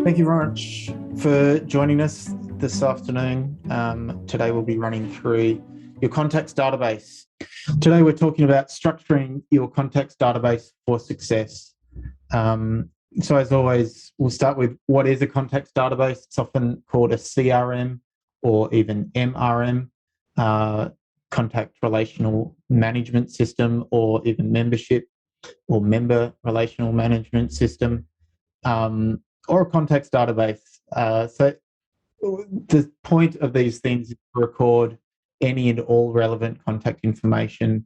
Thank you very much for joining us this afternoon. Today we'll be running through your context database. Today we're talking about structuring your context database for success. So as always, we'll start with what is a context database. It's often called a CRM or even MRM, contact relational management system, or even membership or member relational management system. Or a context database. So the point of these things is to record any and all relevant contact information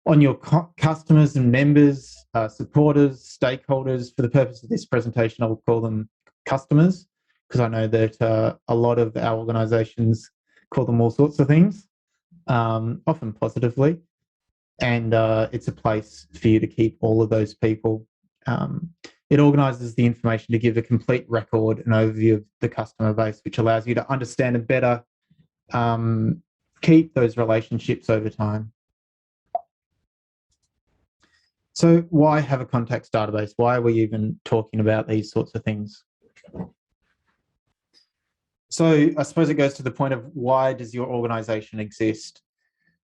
on your customers and members, supporters, stakeholders. For the purpose of this presentation, I will call them customers, because I know that a lot of our organisations call them all sorts of things, often positively. And it's a place for you to keep all of those people. It organises the information to give a complete record and overview of the customer base, which allows you to understand and better keep those relationships over time. So why have a context database? Why are we even talking about these sorts of things? So I suppose it goes to the point of, why does your organisation exist?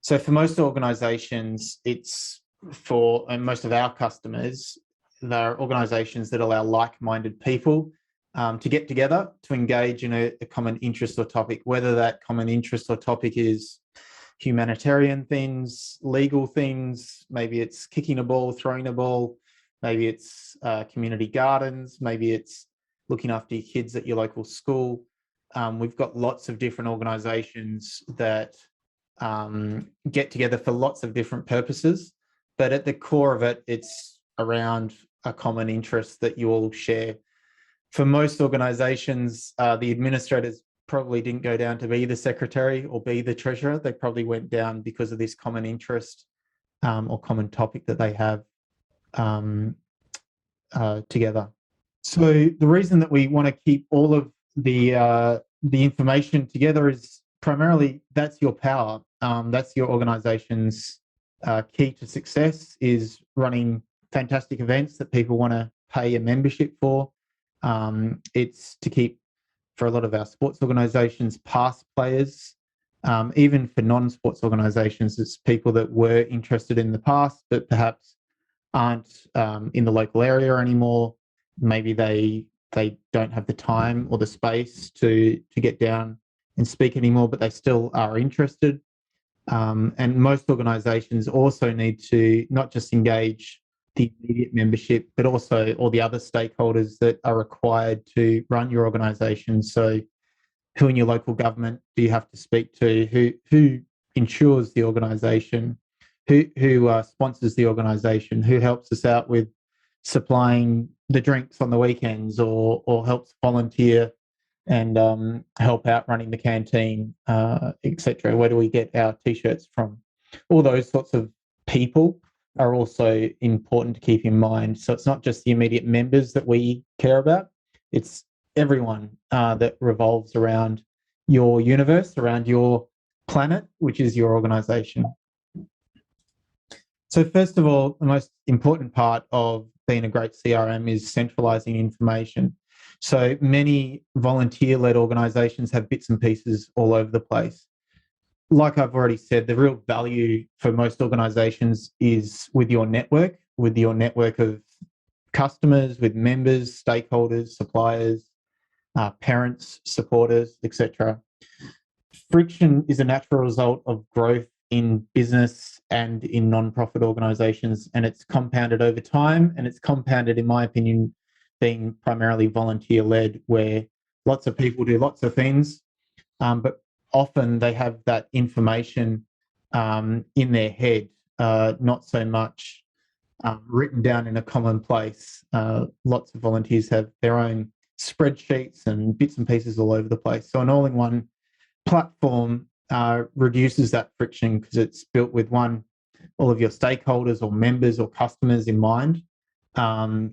So for most organisations, and most of our customers, they're organisations that allow like-minded people to get together to engage in a common interest or topic, whether that common interest or topic is humanitarian things, legal things, maybe it's kicking a ball, throwing a ball, maybe it's community gardens, maybe it's looking after your kids at your local school. We've got lots of different organisations that get together for lots of different purposes, but at the core of it, it's around a common interest that you all share. For most organisations, the administrators probably didn't go down to be the secretary or be the treasurer. They probably went down because of this common interest or common topic that they have together. So the reason that we want to keep all of the information together is primarily that's your power. That's your organisation's key to success, is running fantastic events that people want to pay a membership for. It's to keep, for a lot of our sports organisations, past players. Even for non-sports organisations, it's people that were interested in the past but perhaps aren't in the local area anymore. Maybe they don't have the time or the space to get down and speak anymore, but they still are interested. And most organisations also need to not just engage the immediate membership, but also all the other stakeholders that are required to run your organisation. So who in your local government do you have to speak to? Who insures the organisation? Who sponsors the organisation? Who helps us out with supplying the drinks on the weekends, or helps volunteer and help out running the canteen, etc. Where do we get our t-shirts from? All those sorts of people are also important to keep in mind. So it's not just the immediate members that we care about, it's everyone that revolves around your universe, around your planet, which is your organisation. So first of all, the most important part of being a great CRM is centralising information. So many volunteer-led organisations have bits and pieces all over the place. Like I've already said, the real value for most organisations is with your network of customers, with members, stakeholders, suppliers, parents, supporters, etc. Friction is a natural result of growth in business and in non-profit organisations, and it's compounded over time, and it's compounded, in my opinion, being primarily volunteer-led, where lots of people do lots of things, but often they have that information in their head, not so much written down in a common place. Lots of volunteers have their own spreadsheets and bits and pieces all over the place. So an all-in-one platform reduces that friction, because it's built with all of your stakeholders or members or customers in mind,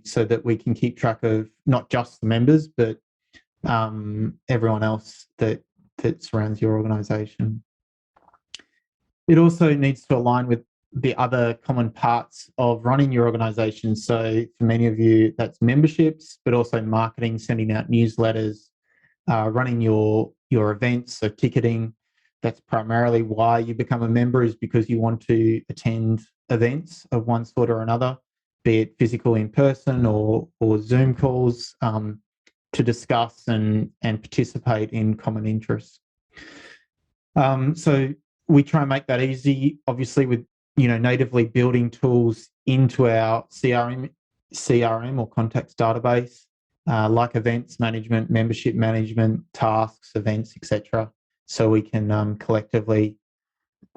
so that we can keep track of not just the members, but everyone else that surrounds your organisation. It also needs to align with the other common parts of running your organization. So for many of you, that's memberships, but also marketing, sending out newsletters, running your events, so ticketing. That's primarily why you become a member, is because you want to attend events of one sort or another, be it physical in person or Zoom calls, to discuss and participate in common interests. So we try and make that easy, obviously, with natively building tools into our CRM or contacts database, like events management, membership management, tasks, events, etc. So we can collectively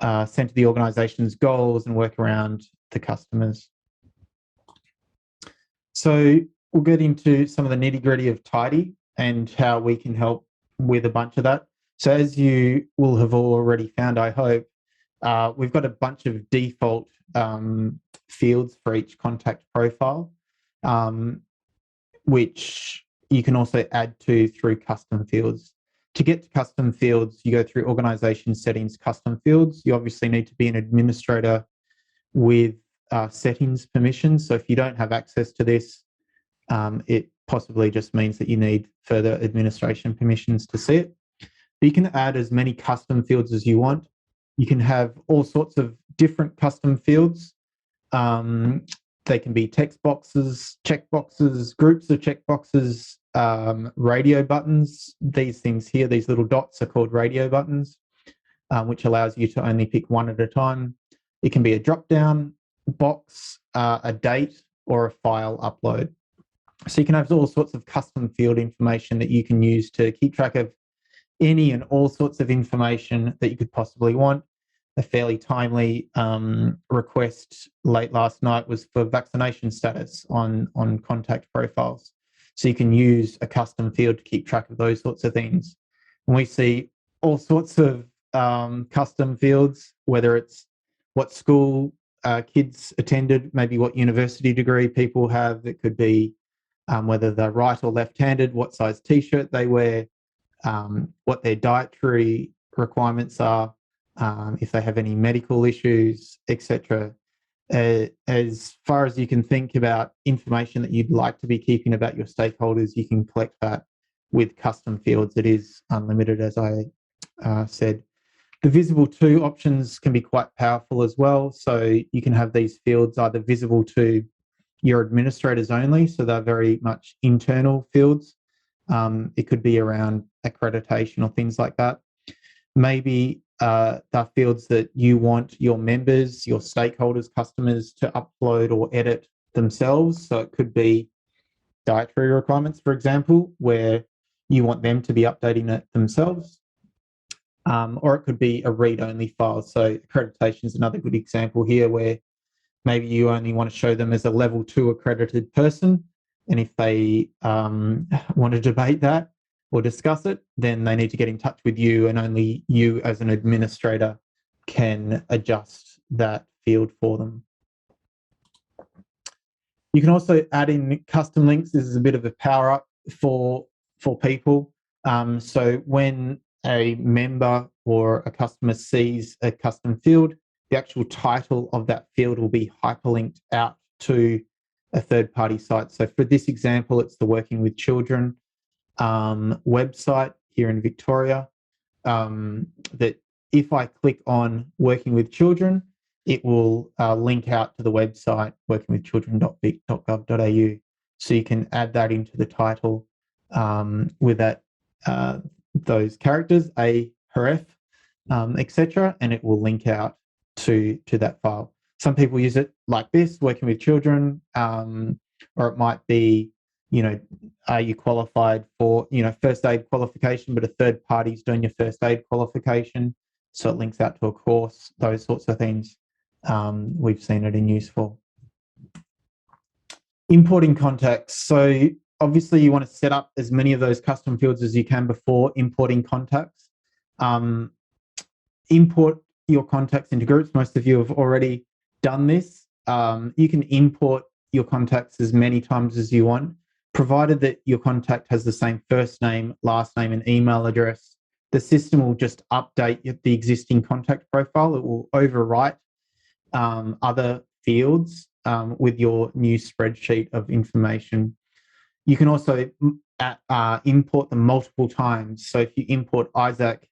center the organization's goals and work around the customers. So we'll get into some of the nitty-gritty of Tidy and how we can help with a bunch of that. So as you will have already found, I hope, we've got a bunch of default fields for each contact profile, which you can also add to through custom fields. To get to custom fields, you go through organization settings, custom fields. You obviously need to be an administrator with settings permissions. So if you don't have access to this, it possibly just means that you need further administration permissions to see it. But you can add as many custom fields as you want. You can have all sorts of different custom fields. They can be text boxes, check boxes, groups of check boxes, radio buttons. These things here, these little dots, are called radio buttons, which allows you to only pick one at a time. It can be a drop-down box, a date, or a file upload. So you can have all sorts of custom field information that you can use to keep track of any and all sorts of information that you could possibly want. A fairly timely request late last night was for vaccination status on contact profiles. So you can use a custom field to keep track of those sorts of things. And we see all sorts of custom fields, whether it's what school kids attended, maybe what university degree people have. It could be whether they're right or left-handed, what size t-shirt they wear, what their dietary requirements are, if they have any medical issues, etc. As far as you can think about information that you'd like to be keeping about your stakeholders, you can collect that with custom fields. It is unlimited, as I said. The visible to options can be quite powerful as well. So you can have these fields either visible to your administrators only, so they're very much internal fields. It could be around accreditation or things like that. Maybe they're fields that you want your members, your stakeholders, customers to upload or edit themselves. So it could be dietary requirements, for example, where you want them to be updating it themselves. Or it could be a read-only file. So accreditation is another good example here, where maybe you only want to show them as a level 2 accredited person. And if they want to debate that or discuss it, then they need to get in touch with you, and only you as an administrator can adjust that field for them. You can also add in custom links. This is a bit of a power up for people. So when a member or a customer sees a custom field, the actual title of that field will be hyperlinked out to a third-party site. So for this example, it's the Working with Children website here in Victoria, that if I click on Working with Children, it will link out to the website workingwithchildren.vic.gov.au. So you can add that into the title with that those characters, A, href, etc., and it will link out to that file. Some people use it like this, Working with Children, or it might be, are you qualified for, first aid qualification, but a third party's doing your first aid qualification, so it links out to a course, those sorts of things. We've seen it in use for. Importing contacts. So obviously you want to set up as many of those custom fields as you can before importing contacts. Import your contacts into groups. Most of you have already done this. You can import your contacts as many times as you want, provided that your contact has the same first name, last name, and email address. The system will just update the existing contact profile. It will overwrite other fields with your new spreadsheet of information. You can also import them multiple times. So if you import Isaac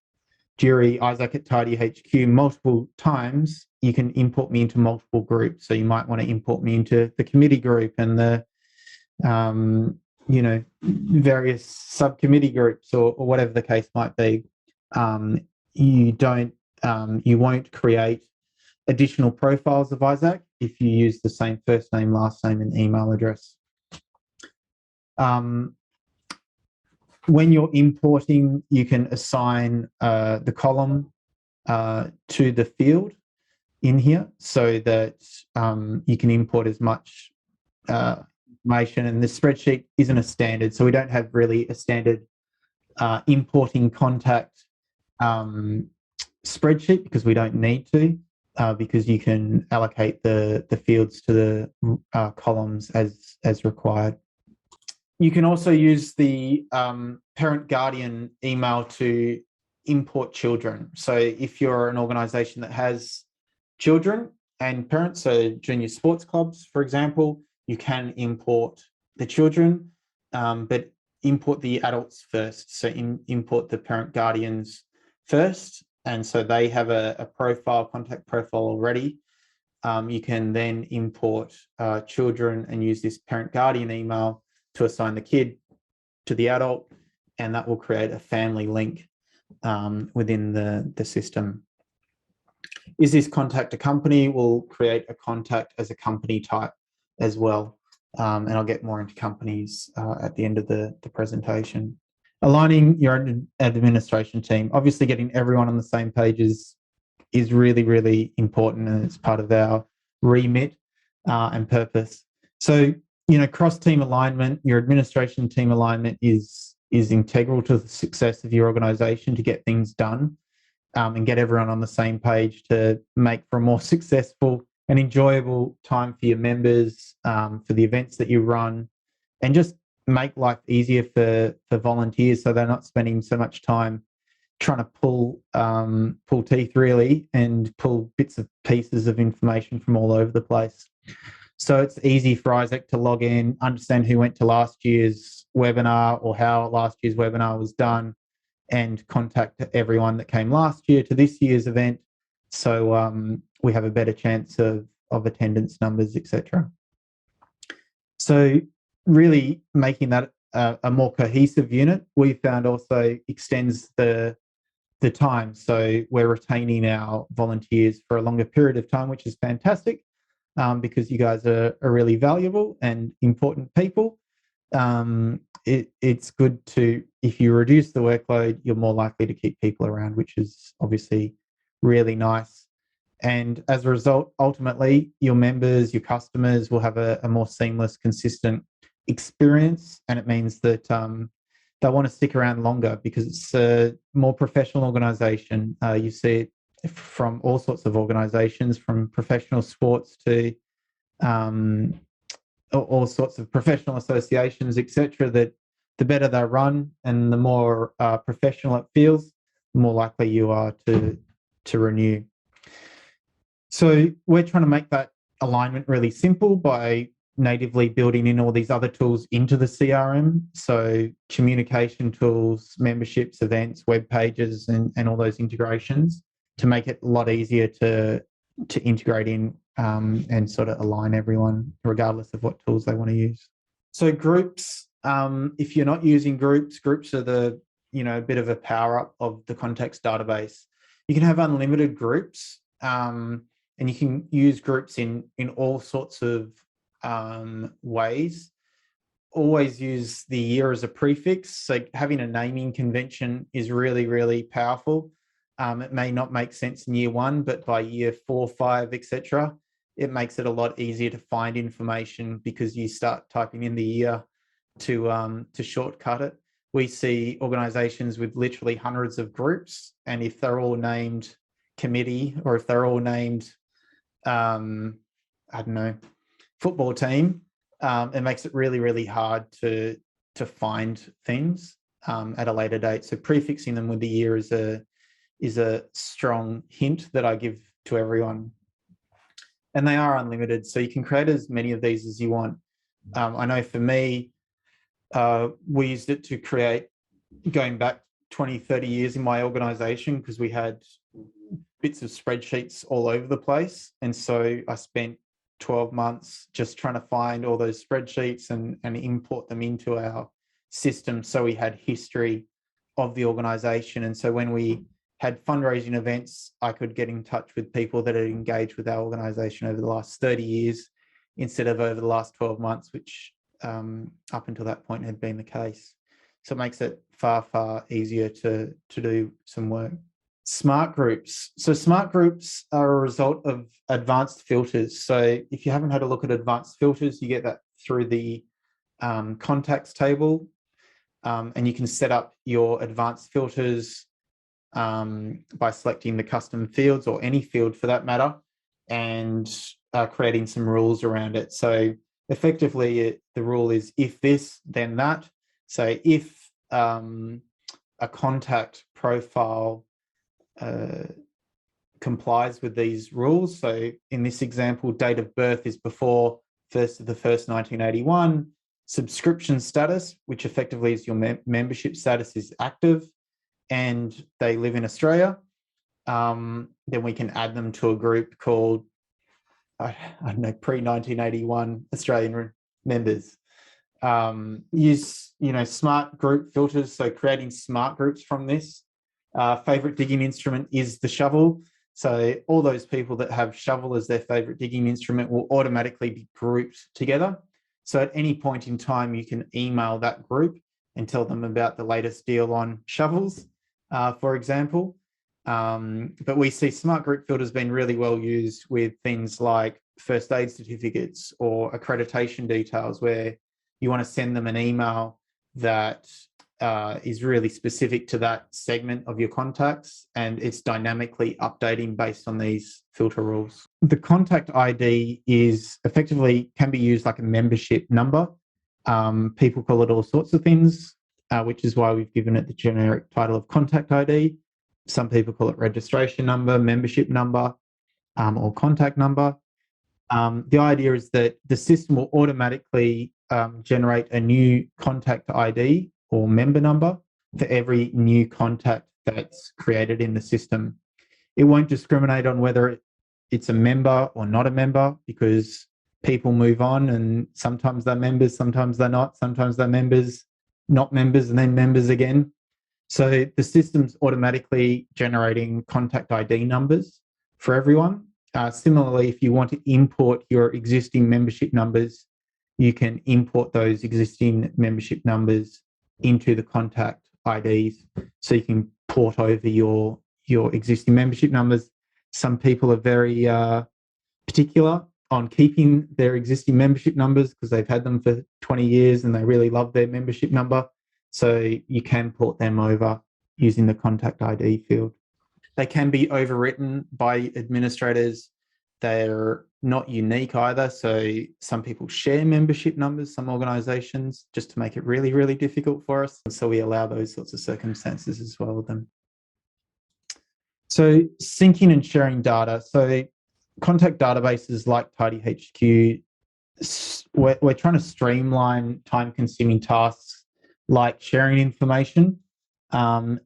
at TidyHQ multiple times, you can import me into multiple groups. So you might want to import me into the committee group and the various subcommittee groups or whatever the case might be. You won't create additional profiles of Isaac if you use the same first name, last name, and email address. When you're importing, you can assign the column to the field in here so that you can import as much information. And the spreadsheet isn't a standard, so we don't have really a standard importing contact spreadsheet because we don't need to, because you can allocate the fields to the columns as required. You can also use the parent guardian email to import children. So if you're an organisation that has children and parents, so junior sports clubs, for example, you can import the children, but import the adults first. So import the parent guardians first. And so they have a contact profile already. You can then import children and use this parent guardian email to assign the kid to the adult, and that will create a family link within the system. Is this contact a company? We'll create a contact as a company type as well. And I'll get more into companies at the end of the presentation. Aligning your administration team. Obviously, getting everyone on the same page is really, really important, and it's part of our remit and purpose. So, cross-team alignment, your administration team alignment is integral to the success of your organisation to get things done and get everyone on the same page to make for a more successful and enjoyable time for your members, for the events that you run, and just make life easier for volunteers so they're not spending so much time trying to pull teeth really and pull bits of pieces of information from all over the place. So it's easy for Isaac to log in, understand who went to last year's webinar or how last year's webinar was done, and contact everyone that came last year to this year's event. So we have a better chance of attendance numbers, etc. So really making that a more cohesive unit, we found also extends the time. So we're retaining our volunteers for a longer period of time, which is fantastic because you guys are really valuable and important people. It's good to, if you reduce the workload, you're more likely to keep people around, which is obviously really nice. And as a result, ultimately, your members, your customers will have a more seamless, consistent experience. And it means that they'll want to stick around longer because it's a more professional organisation. You see it from all sorts of organisations, from professional sports to all sorts of professional associations, etc., that the better they run and the more professional it feels, the more likely you are to renew. So we're trying to make that alignment really simple by natively building in all these other tools into the CRM. So communication tools, memberships, events, web pages, and all those integrations to make it a lot easier to integrate in and sort of align everyone regardless of what tools they want to use. So groups, if you're not using groups are the, a bit of a power up of the context database. You can have unlimited groups and you can use groups in all sorts of ways. Always use the year as a prefix. So having a naming convention is really, really powerful. It may not make sense in year 1, but by year 4, 5, etc., it makes it a lot easier to find information because you start typing in the year to shortcut it. We see organisations with literally hundreds of groups, and if they're all named committee or if they're all named, football team, it makes it really, really hard to find things at a later date. So prefixing them with the year is a strong hint that I give to everyone. and they are unlimited. So you can create as many of these as you want. I know for me, we used it to create, going back 20, 30 years in my organization, because we had bits of spreadsheets all over the place. And so I spent 12 months just trying to find all those spreadsheets and import them into our system, so we had history of the organization. And so when we had fundraising events, I could get in touch with people that had engaged with our organization over the last 30 years instead of over the last 12 months, which up until that point had been the case. So it makes it far, far easier to do some work. Smart groups. So smart groups are a result of advanced filters. So if you haven't had a look at advanced filters, you get that through the contacts table, and you can set up your advanced filters by selecting the custom fields, or any field for that matter, and creating some rules around it. So effectively, the rule is if this, then that. So if a contact profile complies with these rules, so in this example, date of birth is before 1st of the 1st, 1981, subscription status, which effectively is your membership status, is active, and they live in Australia, then we can add them to a group called, I don't know, pre-1981 Australian members. Use, smart group filters, so creating smart groups from this. Favorite digging instrument is the shovel. So all those people that have shovel as their favorite digging instrument will automatically be grouped together. So at any point in time, you can email that group and tell them about the latest deal on shovels, for example. But we see smart group filters being really well used with things like first aid certificates or accreditation details, where you want to send them an email that is really specific to that segment of your contacts, and it's dynamically updating based on these filter rules. The contact ID is effectively can be used like a membership number. People call it all sorts of things, which is why we've given it the generic title of contact ID. Some people call it registration number, membership number, or contact number. The idea is that the system will automatically generate a new contact ID or member number for every new contact that's created in the system. It won't discriminate on whether it's a member or not a member, because people move on, and sometimes they're members, sometimes they're not, sometimes they're members, not members, and then members again. So the system's automatically generating contact ID numbers for everyone. Similarly, if you want to import your existing membership numbers, you can import those existing membership numbers into the contact IDs, so you can port over your existing membership numbers. Some people are very particular on keeping their existing membership numbers because they've had them for 20 years and they really love their membership number. So you can port them over using the contact ID field. They can be overwritten by administrators. They're not unique either. So some people share membership numbers, some organizations, just to make it really, really difficult for us. And so we allow those sorts of circumstances as well with them. So syncing and sharing data. So contact databases like TidyHQ, we're trying to streamline time-consuming tasks like sharing information and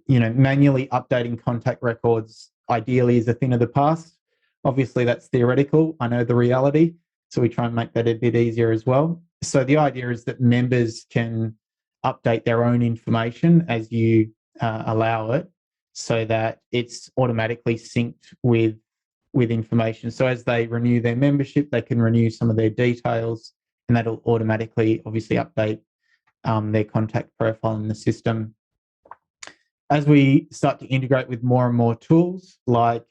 manually updating contact records ideally is a thing of the past. Obviously, that's theoretical. I know the reality. So we try and make that a bit easier as well. So the idea is that members can update their own information as you allow it, so that it's automatically synced with information. So as they renew their membership, they can renew some of their details, and that'll automatically obviously update their contact profile in the system. As we start to integrate with more and more tools like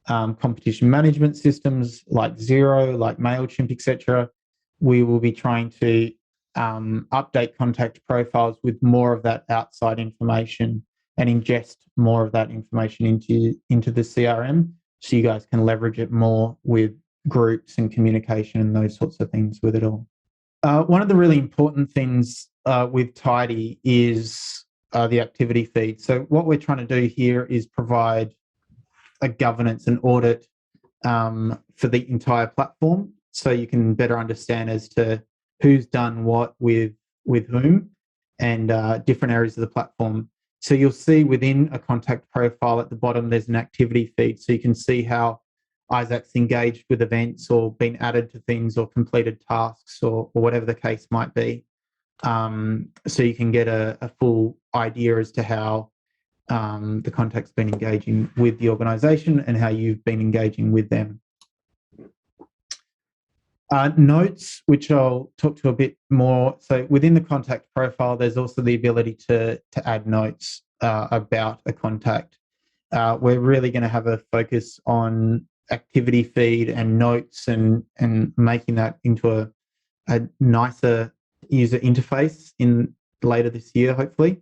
competition management systems like Xero, like MailChimp, etc., we will be trying to update contact profiles with more of that outside information and ingest more of that information into the CRM, so you guys can leverage it more with groups and communication and those sorts of things with it all. One of the really important things with Tidy is the activity feed. So what we're trying to do here is provide a governance and audit for the entire platform, so you can better understand as to who's done what with whom, and different areas of the platform. So you'll see within a contact profile at the bottom, there's an activity feed. So you can see how Isaac's engaged with events or been added to things or completed tasks or whatever the case might be. So you can get a full idea as to how the contact's been engaging with the organisation and how you've been engaging with them. Notes, which I'll talk to a bit more. So within the contact profile, there's also the ability to add notes about a contact. We're really going to have a focus on activity feed and notes and making that into a nicer user interface in later this year, hopefully.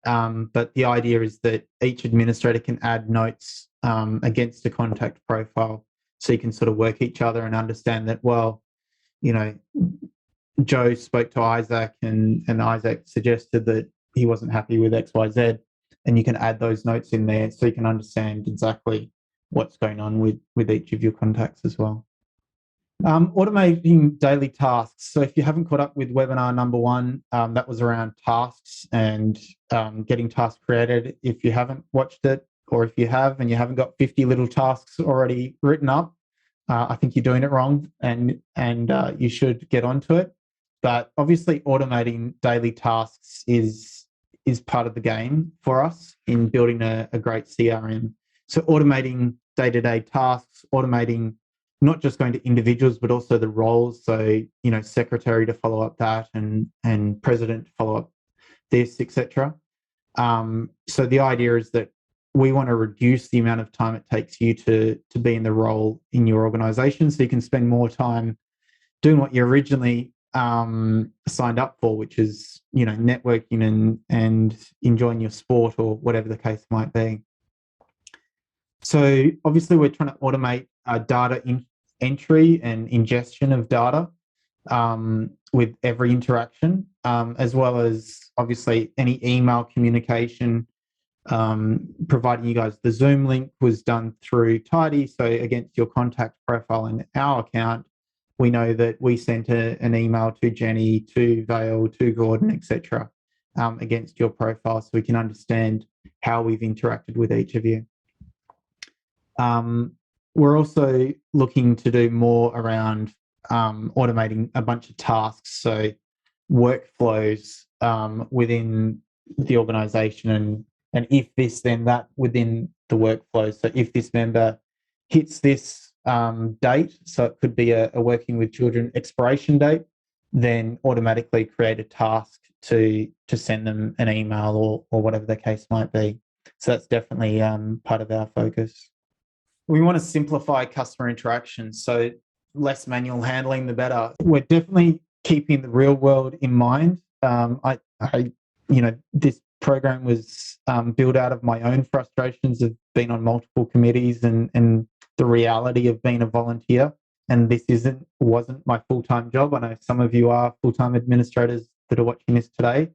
But the idea is that each administrator can add notes against a contact profile, so you can sort of work each other and understand that, well, you know, Joe spoke to Isaac and Isaac suggested that he wasn't happy with XYZ, and you can add those notes in there so you can understand exactly what's going on with each of your contacts as well. Automating daily tasks. So if you haven't caught up with webinar number 1, that was around tasks and getting tasks created. If you haven't watched it, or if you have and you haven't got 50 little tasks already written up, I think you're doing it wrong, and you should get onto it. But obviously automating daily tasks is part of the game for us in building a great CRM. So automating day-to-day tasks, automating not just going to individuals, but also the roles. So, you know, secretary to follow up that and president to follow up this, etc. So the idea is that we want to reduce the amount of time it takes you to be in the role in your organization, so you can spend more time doing what you originally signed up for, which is, you know, networking and enjoying your sport or whatever the case might be. So obviously we're trying to automate data entry and ingestion of data with every interaction, as well as obviously any email communication. Providing you guys the Zoom link was done through Tidy. So against your contact profile in our account, we know that we sent an email to Jenny, to Vale, to Gordon, etc. Against your profile, so we can understand how we've interacted with each of you. We're also looking to do more around automating a bunch of tasks, so workflows within the organisation, and if this, then that within the workflow. So if this member hits this date, so it could be a working with children expiration date, then automatically create a task to send them an email or whatever the case might be. So that's definitely part of our focus. We want to simplify customer interactions, so less manual handling, the better. We're definitely keeping the real world in mind. This program was built out of my own frustrations of being on multiple committees and the reality of being a volunteer. And this wasn't my full-time job. I know some of you are full-time administrators that are watching this today,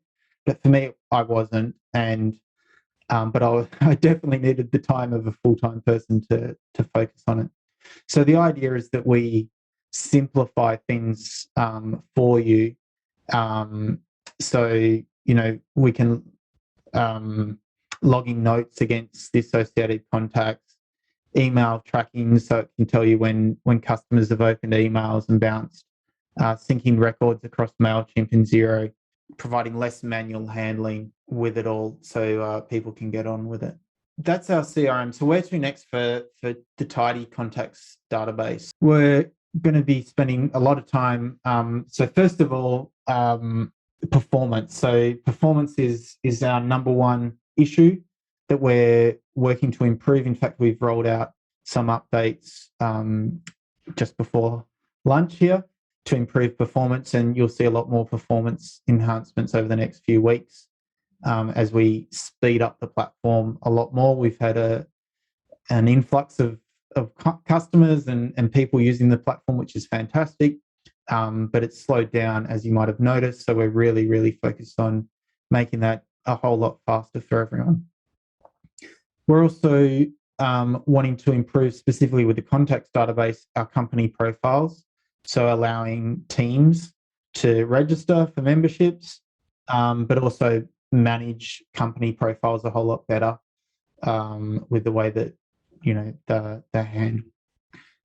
but for me, I wasn't. And but I definitely needed the time of a full-time person to focus on it. So the idea is that we simplify things for you. So, you know, we can logging notes against the associated contacts, email tracking, so it can tell you when customers have opened emails and bounced, syncing records across MailChimp and Xero, providing less manual handling with it all, so people can get on with it. That's our CRM. So where to next for the Tidy Contacts database? We're going to be spending a lot of time. So first of all, performance. So performance is our number one issue that we're working to improve. In fact, we've rolled out some updates just before lunch here to improve performance, and you'll see a lot more performance enhancements over the next few weeks as we speed up the platform a lot more. We've had an influx of customers and people using the platform, which is fantastic, but it's slowed down, as you might have noticed. So we're really, really focused on making that a whole lot faster for everyone. We're also wanting to improve specifically with the contacts database, our company profiles. So allowing teams to register for memberships, but also manage company profiles a whole lot better with the way that, they're handled.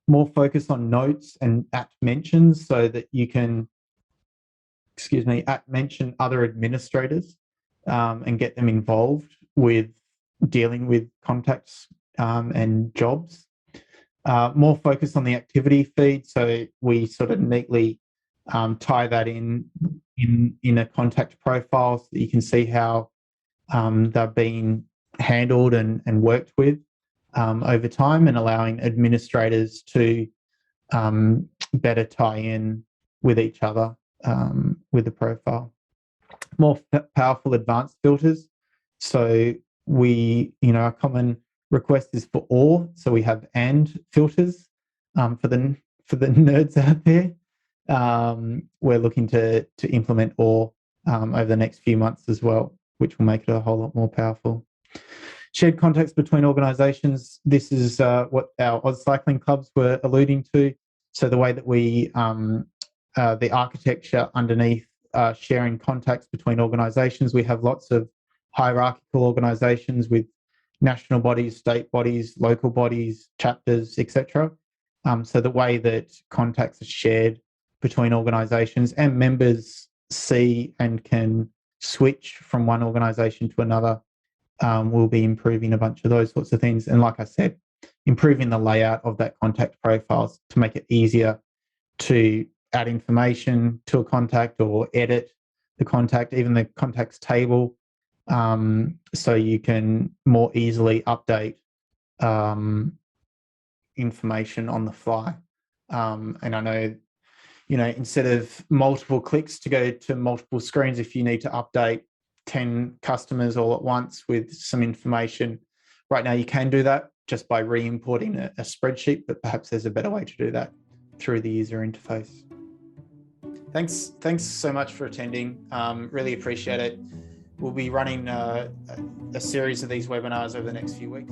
More focus on notes and at mentions so that you can, at mention other administrators and get them involved with dealing with contacts and jobs. More focus on the activity feed, so we sort of neatly tie that in a contact profile so that you can see how they're being handled and worked with over time, and allowing administrators to better tie in with each other with the profile. More powerful advanced filters. So a common request is for or. So we have and filters for the nerds out there. We're looking to implement or over the next few months as well, which will make it a whole lot more powerful. Shared contacts between organisations. This is what our Oz Cycling clubs were alluding to. So the way that we, the architecture underneath sharing contacts between organisations, we have lots of hierarchical organisations with national bodies, state bodies, local bodies, chapters, etc. So the way that contacts are shared between organisations and members see and can switch from one organisation to another, we'll be improving a bunch of those sorts of things. And like I said, improving the layout of that contact profiles to make it easier to add information to a contact or edit the contact, even the contacts table, so you can more easily update information on the fly. And I know, instead of multiple clicks to go to multiple screens, if you need to update 10 customers all at once with some information, right now you can do that just by re-importing a spreadsheet, but perhaps there's a better way to do that through the user interface. Thanks so much for attending. Really appreciate it. We'll be running a series of these webinars over the next few weeks.